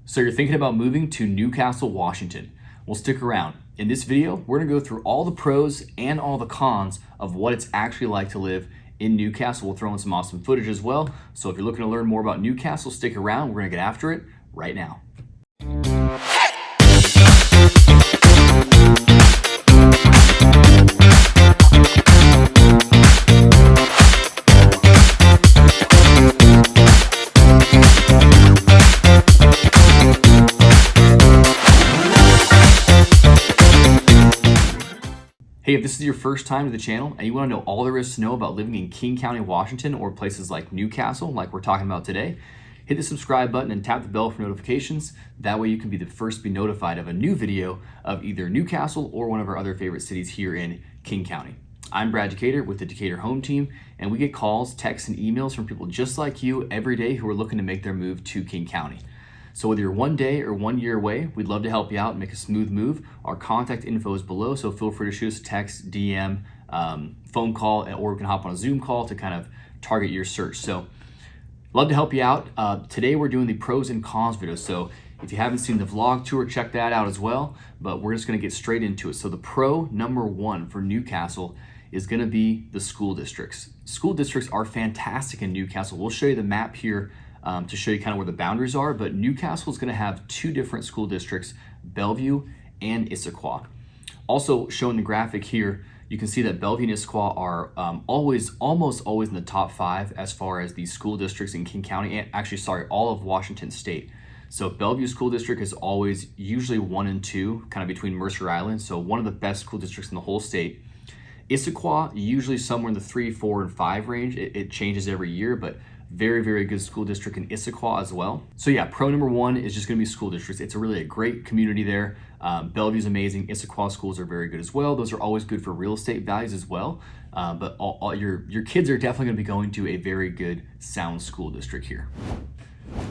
So you're thinking about moving to Newcastle, Washington. Well, stick around. In this video, we're gonna go through all the pros and all the cons of what it's actually like to live in Newcastle. We'll throw in some awesome footage as well. So if you're looking to learn more about Newcastle, stick around. We're gonna get after it right now. Hey, if this is your first time to the channel and you want to know all there is to know about living in King County, Washington, or places like Newcastle, like we're talking about today, hit the subscribe button and tap the bell for notifications. That way you can be the first to be notified of a new video of either Newcastle or one of our other favorite cities here in King County. I'm Brad Decatur with the Decatur Home Team, and we get calls, texts, and emails from people just like you every day who are looking to make their move to King County. So whether you're 1 day or 1 year away, we'd love to help you out and make a smooth move. Our contact info is below, so feel free to shoot us a text, DM, phone call, or we can hop on a Zoom call to kind of target your search. So love to help you out. Today we're doing the pros and cons video. So if you haven't seen the vlog tour, check that out as well. But we're just gonna get straight into it. So the pro number one for Newcastle is gonna be the school districts. School districts are fantastic in Newcastle. We'll show you the map here to show you kind of where the boundaries are, but Newcastle is going to have two different school districts, Bellevue and Issaquah. Also shown in the graphic here, you can see that Bellevue and Issaquah are almost always in the top 5 as far as the school districts in King County, and actually, all of Washington State. So Bellevue School District is always usually 1 and 2, kind of between Mercer Island, so one of the best school districts in the whole state. Issaquah, usually somewhere in the 3, 4, and 5 range. It changes every year, but very, very good school district in Issaquah as well. So yeah, pro number one is just gonna be school districts. It's really a great community there. Bellevue's amazing. Issaquah schools are very good as well. Those are always good for real estate values as well. But all your kids are definitely gonna be going to a very good, sound school district here.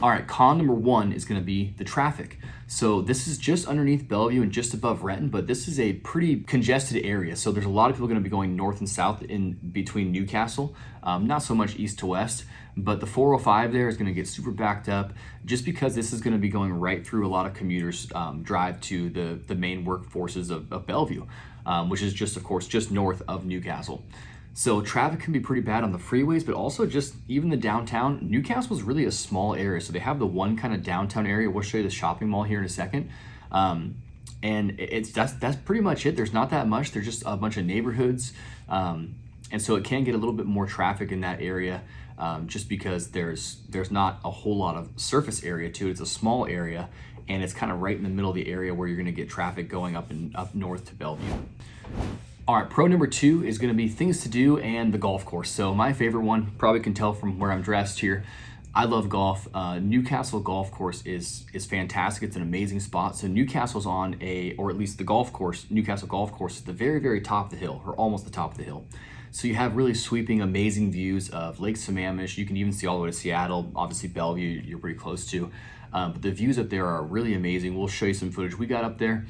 All right, con number one is gonna be the traffic. So this is just underneath Bellevue and just above Renton, but this is a pretty congested area. So there's a lot of people gonna be going north and south in between Newcastle, not so much east to west, but the 405 there is gonna get super backed up just because this is gonna be going right through a lot of commuters drive to the main workforces of Bellevue, which is just, of course, just north of Newcastle. So traffic can be pretty bad on the freeways, but also just even the downtown. Newcastle is really a small area. So they have the one kind of downtown area. We'll show you the shopping mall here in a second. And that's pretty much it. There's not that much. There's just a bunch of neighborhoods. And so it can get a little bit more traffic in that area just because there's not a whole lot of surface area to it. It's a small area, and it's kind of right in the middle of the area where you're gonna get traffic going up north to Bellevue. All right, pro number two is gonna be things to do and the golf course. So my favorite one, probably can tell from where I'm dressed here, I love golf. Newcastle Golf Course is fantastic. It's an amazing spot. So Newcastle's on or at least the golf course, Newcastle Golf Course, is the very, very top of the hill, or almost the top of the hill. So you have really sweeping, amazing views of Lake Sammamish. You can even see all the way to Seattle. Obviously Bellevue, you're pretty close to. But the views up there are really amazing. We'll show you some footage we got up there.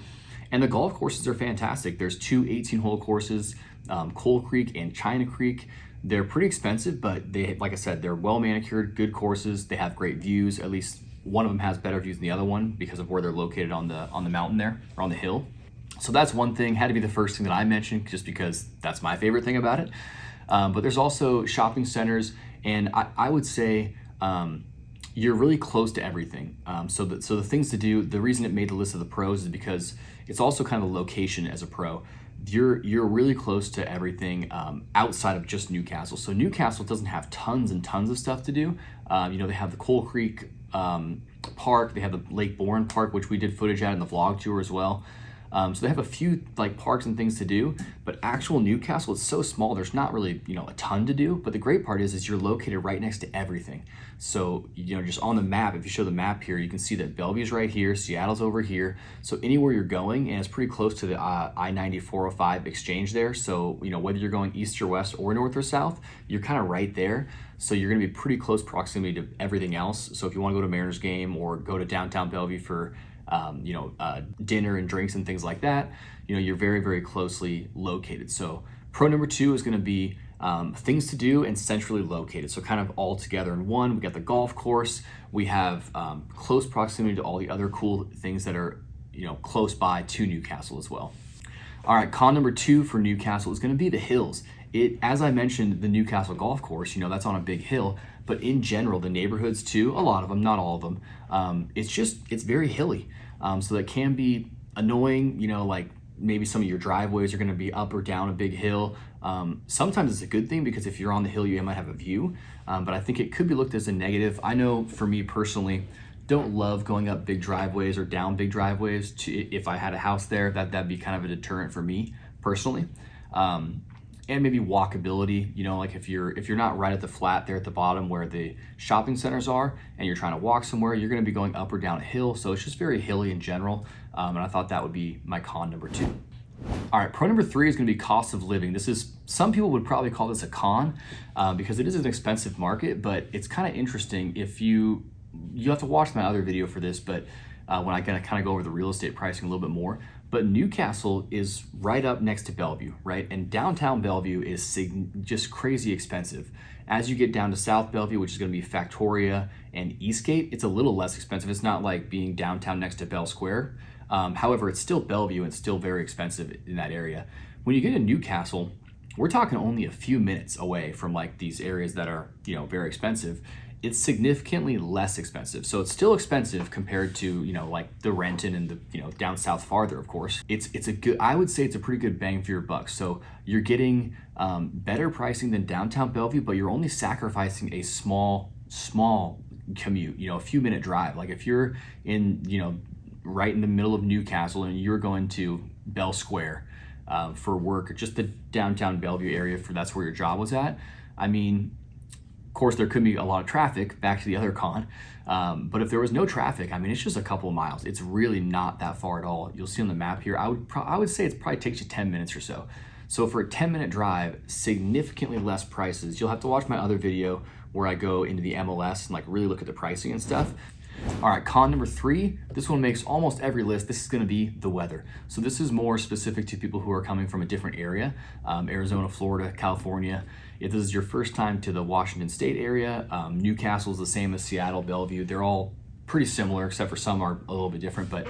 And the golf courses are fantastic. There's two 18-hole courses, Coal Creek and China Creek. They're pretty expensive, but they, like I said, they're well manicured, good courses. They have great views. At least one of them has better views than the other one because of where they're located on the mountain there, or on the hill. So that's one thing, had to be the first thing that I mentioned just because that's my favorite thing about it. But there's also shopping centers, and I would say you're really close to everything. So the things to do, the reason it made the list of the pros is because it's also kind of a location as a pro. You're really close to everything outside of just Newcastle. So Newcastle doesn't have tons and tons of stuff to do. They have the Coal Creek Park, they have the Lake Boren Park, which we did footage at in the vlog tour as well. So they have a few like parks and things to do, but actual Newcastle is so small, there's not really, a ton to do. But the great part is you're located right next to everything. So, just on the map, if you show the map here, you can see that Bellevue's right here, Seattle's over here. So anywhere you're going, and it's pretty close to the I-90 405 exchange there. So, whether you're going east or west or north or south, you're kind of right there. So you're gonna be pretty close proximity to everything else. So if you wanna go to Mariners game or go to downtown Bellevue for dinner and drinks and things like that, you're very, very closely located. So pro number two is going to be things to do and centrally located. So kind of all together in one. We got the golf course. We have close proximity to all the other cool things that are, close by to Newcastle as well. All right, con number 2 for Newcastle is going to be the hills. As I mentioned, the Newcastle Golf Course, that's on a big hill, but in general, the neighborhoods too, a lot of them, not all of them, it's very hilly. So that can be annoying, like maybe some of your driveways are going to be up or down a big hill. Sometimes it's a good thing because if you're on the hill, you might have a view, but I think it could be looked as a negative. I know for me personally, don't love going up big driveways or down big driveways. If I had a house there, that'd be kind of a deterrent for me personally. And maybe walkability, like if you're not right at the flat there at the bottom where the shopping centers are and you're trying to walk somewhere, you're going to be going up or down a hill. So it's just very hilly in general. And I thought that would be my con number 2. All right, pro number 3 is going to be cost of living. Some people would probably call this a con because it is an expensive market, but it's kind of interesting. If you have to watch my other video for this, but when I kind of go over the real estate pricing a little bit more. But Newcastle is right up next to Bellevue, right? And downtown Bellevue is just crazy expensive. As you get down to South Bellevue, which is going to be Factoria and Eastgate, it's a little less expensive. It's not like being downtown next to Bell Square. However, it's still Bellevue and it's still very expensive in that area. When you get to Newcastle, we're talking only a few minutes away from like these areas that are, very expensive. It's significantly less expensive. So it's still expensive compared to, like the Renton and the, down south farther, of course. I would say it's a pretty good bang for your buck. So you're getting better pricing than downtown Bellevue, but you're only sacrificing a small commute, a few minute drive. Like if you're in, right in the middle of Newcastle and you're going to Bell Square for work, or just the downtown Bellevue area that's where your job was at. I mean, of course, there could be a lot of traffic, back to the other con, but if there was no traffic, it's just a couple of miles. It's really not that far at all. You'll see on the map here, I would say it probably takes you 10 minutes or so. So for a 10-minute drive, significantly less prices. You'll have to watch my other video where I go into the MLS and like really look at the pricing and stuff. All right, con number 3, this one makes almost every list. This is going to be the weather. So this is more specific to people who are coming from a different area, Arizona, Florida, California. If this is your first time to the Washington State area, Newcastle is the same as Seattle, Bellevue. They're all pretty similar, except for some are a little bit different, but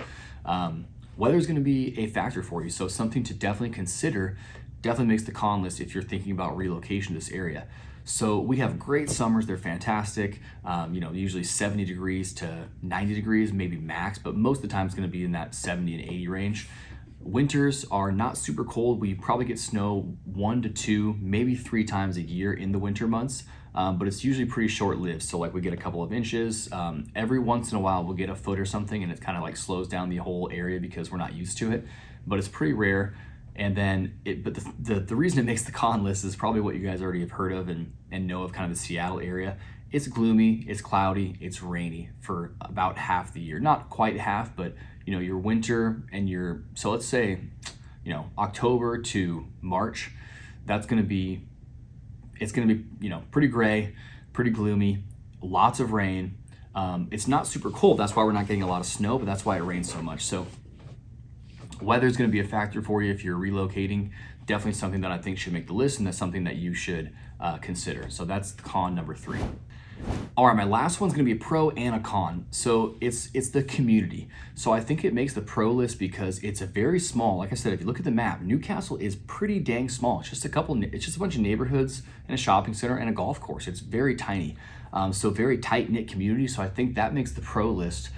weather is going to be a factor for you. So something to definitely consider. Definitely makes the con list if you're thinking about relocation to this area. So we have great summers, they're fantastic, usually 70 degrees to 90 degrees, maybe max, but most of the time it's gonna be in that 70 and 80 range. Winters are not super cold. We probably get snow 1 to 2, maybe 3 times a year in the winter months, but it's usually pretty short-lived. So like we get a couple of inches. Every once in a while we'll get a foot or something and it kind of like slows down the whole area because we're not used to it, but it's pretty rare. And then, the reason it makes the con list is probably what you guys already have heard of and know of, kind of the Seattle area. It's gloomy, it's cloudy, it's rainy for about half the year. Not quite half, but your winter and so let's say, October to March, it's gonna be, pretty gray, pretty gloomy, lots of rain. It's not super cold, that's why we're not getting a lot of snow, but that's why it rains so much. So weather is going to be a factor for you if you're relocating. Definitely something that I think should make the list, and that's something that you should consider. So that's con number 3. All right, my last one's going to be a pro and a con. So it's the community. So I think it makes the pro list because it's a very small. Like I said, if you look at the map, Newcastle is pretty dang small. It's just a bunch of neighborhoods and a shopping center and a golf course. It's very tiny. So very tight knit community. So I think that makes the pro list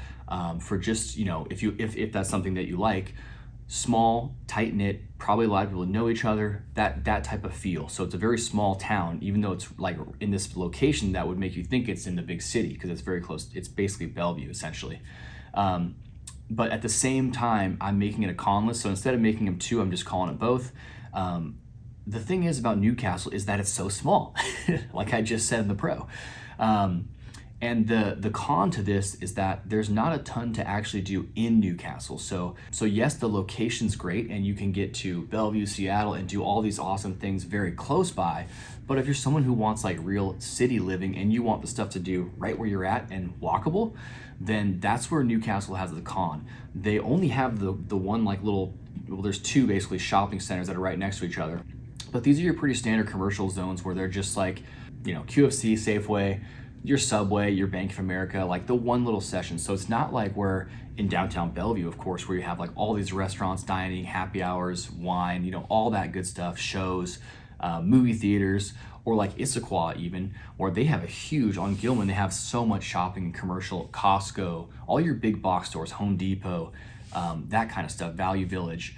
for just if that's something that you like. Small, tight-knit, probably a lot of people know each other, that type of feel. So it's a very small town, even though it's like in this location that would make you think it's in the big city because it's very close. It's basically Bellevue, essentially. But at the same time, I'm making it a con list. So instead of making them 2, I'm just calling it both. The thing is about Newcastle is that it's so small, like I just said in the pro. And the con to this is that there's not a ton to actually do in Newcastle. So yes, the location's great and you can get to Bellevue, Seattle and do all these awesome things very close by. But if you're someone who wants like real city living and you want the stuff to do right where you're at and walkable, then that's where Newcastle has the con. They only have the one like little, well, there's 2 basically shopping centers that are right next to each other. But these are your pretty standard commercial zones where they're just like, you know, QFC, Safeway, your Subway, your Bank of America, like the one little section. So it's not like we're in downtown Bellevue, of course, where you have like all these restaurants, dining, happy hours, wine, you know, all that good stuff, shows, movie theaters, or like Issaquah even, where they have a huge, on Gilman, they have so much shopping and commercial, Costco, all your big box stores, Home Depot, that kind of stuff, Value Village.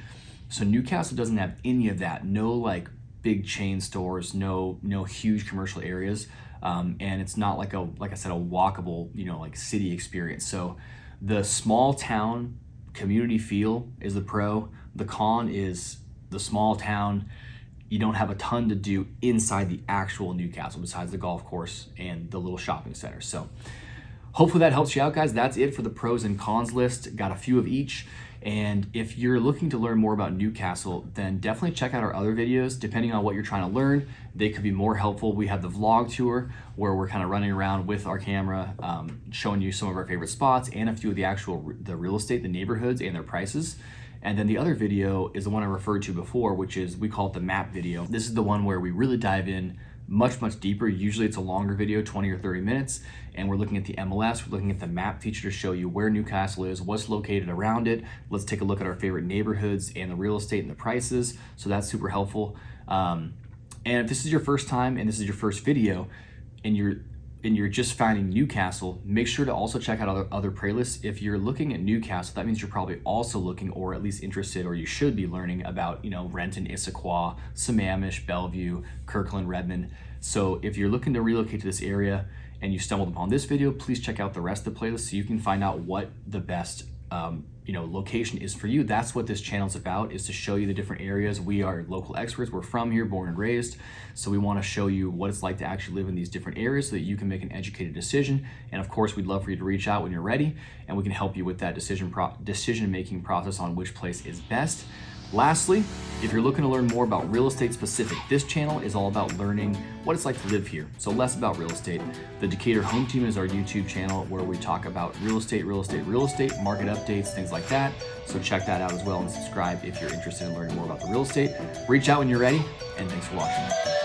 So Newcastle doesn't have any of that, no like big chain stores, no huge commercial areas. And it's not like I said, a walkable, you know, like city experience. So the small town community feel is the pro. The con is the small town. You don't have a ton to do inside the actual Newcastle besides the golf course and the little shopping center. So hopefully that helps you out, guys. That's it for the pros and cons list. Got a few of each. And if you're looking to learn more about Newcastle, then definitely check out our other videos. Depending on what you're trying to learn, they could be more helpful. We have the vlog tour where we're kind of running around with our camera, showing you some of our favorite spots and a few of the real estate, the neighborhoods and their prices. And then the other video is the one I referred to before, which is, we call it the map video. This is the one where we really dive in much deeper. Usually it's a longer video, 20 or 30 minutes, and we're looking at the MLS, we're looking at the map feature to show you where Newcastle is, what's located around it. Let's take a look at our favorite neighborhoods and the real estate and the prices. So that's super helpful. And if this is your first time and this is your first video and you're just finding Newcastle, make sure to also check out other playlists. If you're looking at Newcastle, that means you're probably also looking, or at least interested, or you should be learning about, you know, Renton, Issaquah, Sammamish, Bellevue, Kirkland, Redmond. So if you're looking to relocate to this area and you stumbled upon this video, please check out the rest of the playlist so you can find out what the best location is for you. That's what this channel is about, is to show you the different areas. We are local experts. We're from here, born and raised. So we want to show you what it's like to actually live in these different areas so that you can make an educated decision. And of course, we'd love for you to reach out when you're ready, and we can help you with that decision-making process on which place is best. Lastly, if you're looking to learn more about real estate specific, this channel is all about learning what it's like to live here. So less about real estate. The Decatur Home Team is our YouTube channel where we talk about real estate, market updates, things like that. So check that out as well and subscribe if you're interested in learning more about the real estate. Reach out when you're ready, and thanks for watching.